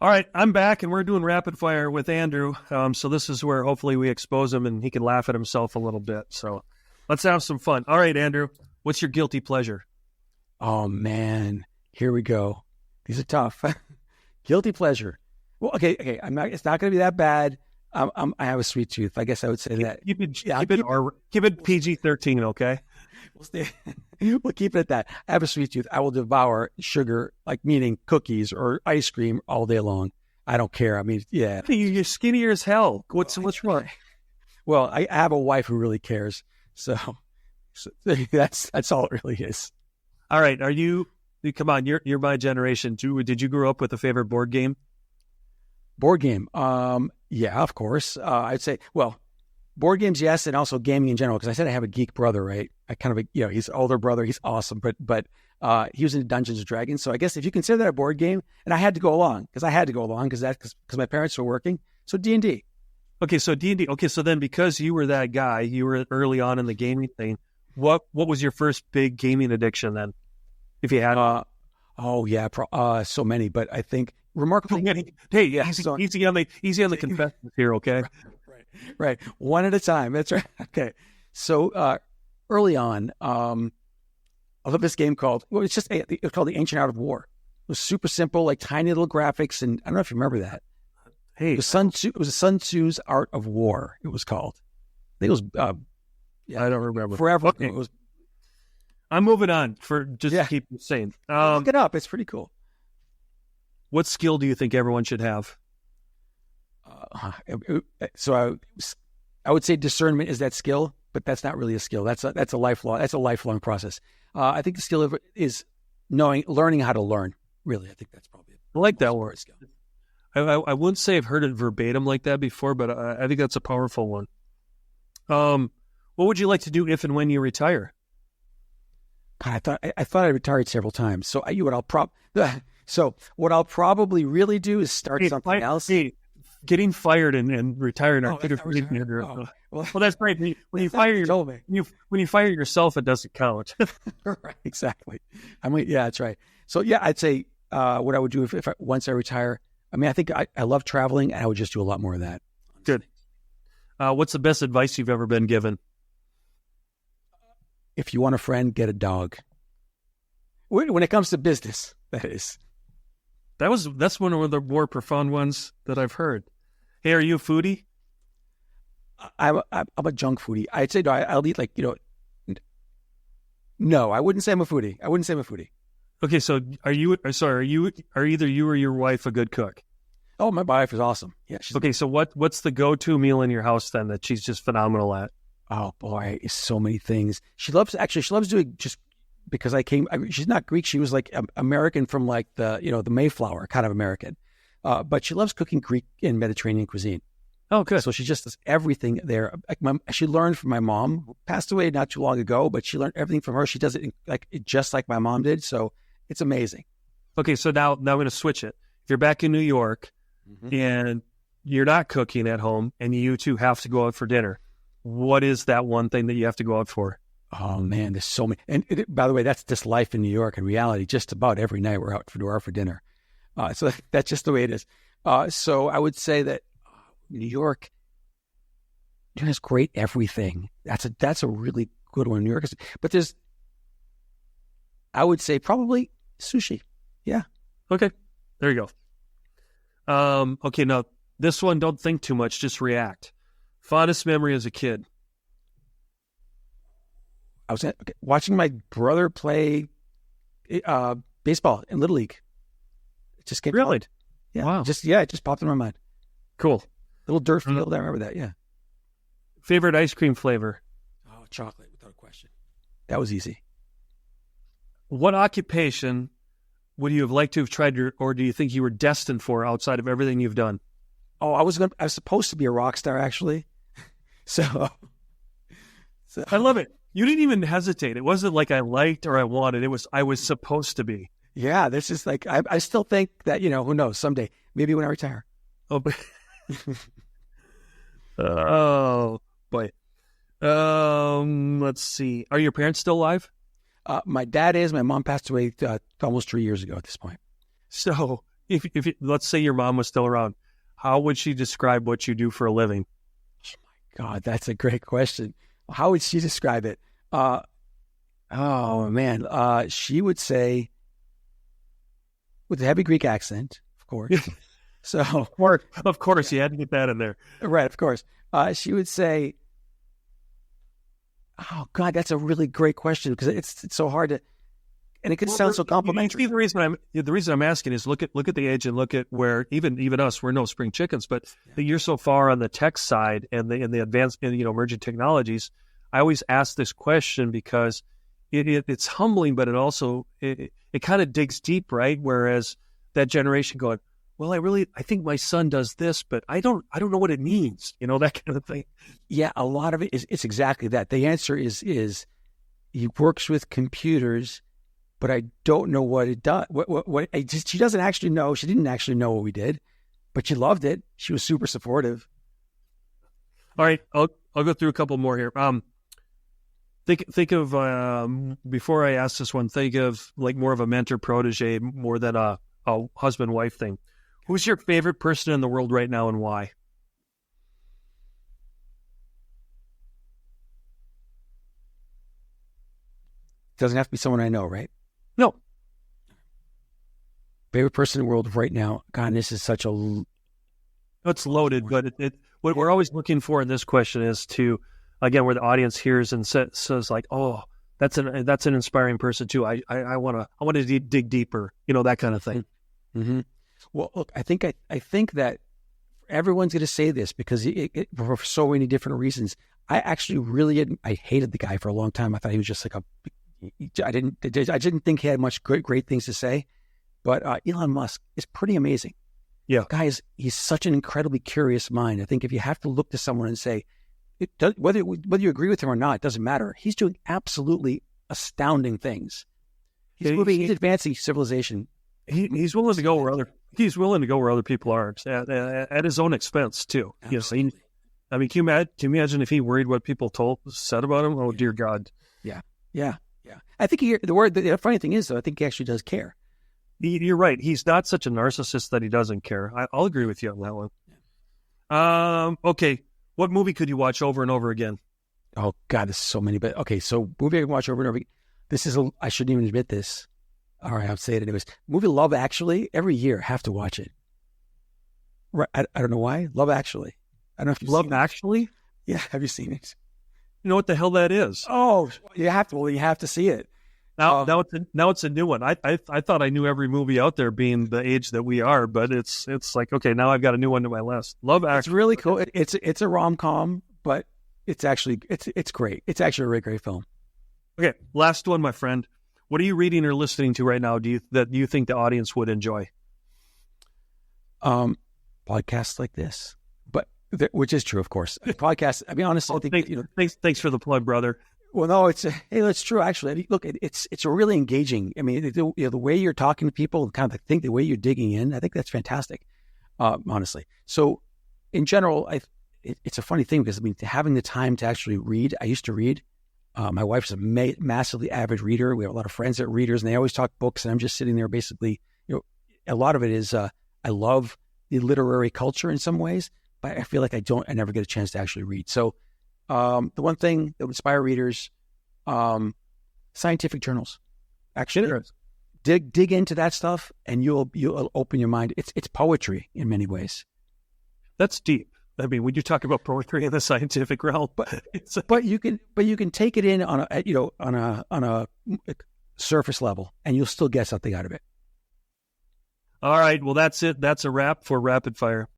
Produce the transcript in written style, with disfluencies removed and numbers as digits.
All right, I'm back, and we're doing rapid fire with Andrew. So this is where hopefully we expose him, and he can laugh at himself a little bit. So let's have some fun. All right, Andrew, what's your guilty pleasure? Oh, man. Here we go. These are tough. Guilty pleasure. Well, okay. It's not going to be that bad. I have a sweet tooth. I guess I would say that. Keep it PG-13, okay? We'll keep it at that. I have a sweet tooth. I will devour sugar, like meaning cookies or ice cream all day long. I don't care. I mean, yeah. You're skinnier as hell. What's wrong? Well, I have a wife who really cares. So that's all it really is. All right. Come on, you're my generation too. Did you grow up with a favorite board game? Board game. Yeah, of course. I'd say, well, board games, yes, and also gaming in general, because I said I have a geek brother, right? I kind of, he's an older brother. He's awesome, but he was into Dungeons and Dragons. So I guess if you consider that a board game, and I had to go along because my parents were working. So D&D. Okay, so D&D. Okay, so then because you were that guy, you were early on in the gaming thing. What was your first big gaming addiction then? If you had, so many, but I think remarkably. Hey, yeah, easy on the confessions here, okay? Right. One at a time. That's right. Okay. So early on, I love this game called The Ancient Art of War. It was super simple, like tiny little graphics, and I don't know if you remember that. Hey, it was Sun Tzu's Art of War. It was called. I think it was. I don't remember. Forever. Okay. It was. I'm moving on to keep it sane. Look it up. It's pretty cool. What skill do you think everyone should have? So I would say discernment is that skill, but that's not really a skill. That's a lifelong process. I think the skill is learning how to learn. Really, I think that's probably I like that word. Skill. I wouldn't say I've heard it verbatim like that before, but I think that's a powerful one. What would you like to do if and when you retire? God, I thought I retired several times. So what I'll probably really do is start something else. Hey, getting fired and retiring are two different. Well, that's great. When you fire yourself, it doesn't count. Right, exactly. Yeah, that's right. So yeah, I'd say what I would do if once I retire. I mean, I think I love traveling, and I would just do a lot more of that. Good. What's the best advice you've ever been given? If you want a friend, get a dog. When it comes to business, that is. That's one of the more profound ones that I've heard. Hey, are you a foodie? I'm a junk foodie. I'd say no. I'll eat No, I wouldn't say I'm a foodie. Okay, so are either you or your wife a good cook? Oh, my wife is awesome. Yeah. Okay, so what's the go-to meal in your house then that she's just phenomenal at? Oh boy, it's so many things. She loves doing just because she's not Greek. She was like American from like the Mayflower kind of American. But she loves cooking Greek and Mediterranean cuisine. Oh, good. So she just does everything there. She learned from my mom, who passed away not too long ago, but she learned everything from her. She does it just like my mom did. So it's amazing. Okay, so now I'm going to switch it. If you're back in New York and you're not cooking at home and you two have to go out for dinner, what is that one thing that you have to go out for? Oh, man, there's so many. And by the way, that's just life in New York. In reality, just about every night we're out for dinner. So that's just the way it is. So I would say that New York has great everything. That's a really good one. New York is, but I would say probably sushi. Yeah. Okay. There you go. Okay. Now this one, don't think too much. Just react. Fondest memory as a kid. I was watching my brother play baseball in Little League. It just came. Really? Yeah. Wow. It just popped in my mind. Cool. Little dirt field. I remember that. Yeah. Favorite ice cream flavor? Oh, chocolate, without a question. That was easy. What occupation would you have liked to have tried, or do you think you were destined for outside of everything you've done? Oh, I was supposed to be a rock star, actually. So I love it. You didn't even hesitate. It wasn't like I liked or I wanted. It was I was supposed to be. Yeah, this is like I still think that who knows, someday, maybe when I retire. Oh, but oh boy. Let's see. Are your parents still alive? My dad is. My mom passed away almost 3 years ago at this point. So let's say your mom was still around, how would she describe what you do for a living? God, that's a great question. How would she describe it? Oh man, she would say, with a heavy Greek accent, of course. So, of course, you had to get that in there, right? Of course, she would say, "Oh God, that's a really great question because it's so hard to." And it can sound so complimentary. The reason I'm asking is look at the age and look at where even us, we're no spring chickens, but you're so far on the tech side and the advanced emerging technologies. I always ask this question because it's humbling, but it also it kind of digs deep, right? Whereas that generation going, well, I think my son does this, but I don't know what it means, that kind of thing. Yeah, a lot of it it's exactly that. The answer is he works with computers. But I don't know what it does. She doesn't actually know. She didn't actually know what we did, but she loved it. She was super supportive. All right, I'll go through a couple more here. Think of before I ask this one. Think of like more of a mentor protege, more than a husband wife thing. Who's your favorite person in the world right now, and why? Doesn't have to be someone I know, right? No. Favorite person in the world right now. God, this is such a... It's loaded, but what we're always looking for in this question is to, again, where the audience hears and says like, oh, that's an inspiring person too. I want to dig deeper, that kind of thing. Mm-hmm. Well, look, I think that everyone's going to say this because for so many different reasons. I actually I hated the guy for a long time. I thought he was just like I didn't think he had much great things to say, but Elon Musk is pretty amazing. Yeah, guys, he's such an incredibly curious mind. I think if you have to look to someone and say, whether you agree with him or not, it doesn't matter. He's doing absolutely astounding things. He's advancing civilization. He's willing to go where other people aren't at his own expense too. Absolutely. Can you imagine if he worried what people said about him? Oh dear God. Yeah. I think the funny thing is, though, I think he actually does care. You're right. He's not such a narcissist that he doesn't care. I'll agree with you on that one. Okay. What movie could you watch over and over again? Oh God, there's so many. But okay, so movie I can watch over and over again. This is I shouldn't even admit this. All right, I'll say it anyways. Movie Love Actually. Every year, have to watch it. Right? I don't know why. Love Actually. I don't know if you've Love Actually. Yeah, have you seen it? You know what the hell that is? Oh, you have to. Well, you have to see it. Now it's a new one. I thought I knew every movie out there, being the age that we are, but it's like, okay, now I've got a new one to my list. Love Actually. It's really cool. It's a rom-com, but it's actually it's great. It's actually a really great film. Okay, last one, my friend. What are you reading or listening to right now? Do you think the audience would enjoy? Podcasts like this. Which is true, of course. Podcasts. I mean, honestly, I think thanks for the plug, brother. Well, no, it's true. Actually, I mean, look, it's really engaging. I mean, the way you're talking to people, kind of the way you're digging in, I think that's fantastic. Honestly, so in general, it's a funny thing because having the time to actually read. I used to read. My wife's a massively avid reader. We have a lot of friends that are readers, and they always talk books. And I'm just sitting there, basically. A lot of it is I love the literary culture in some ways. But I feel like I never get a chance to actually read. So the one thing that would inspire readers, scientific journals. Actually, dig into that stuff, and you'll open your mind. It's poetry in many ways. That's deep. I mean, when you talk about poetry in the scientific realm, but you can take it in on a surface level, and you'll still get something out of it. All right. Well, that's it. That's a wrap for Rapid Fire.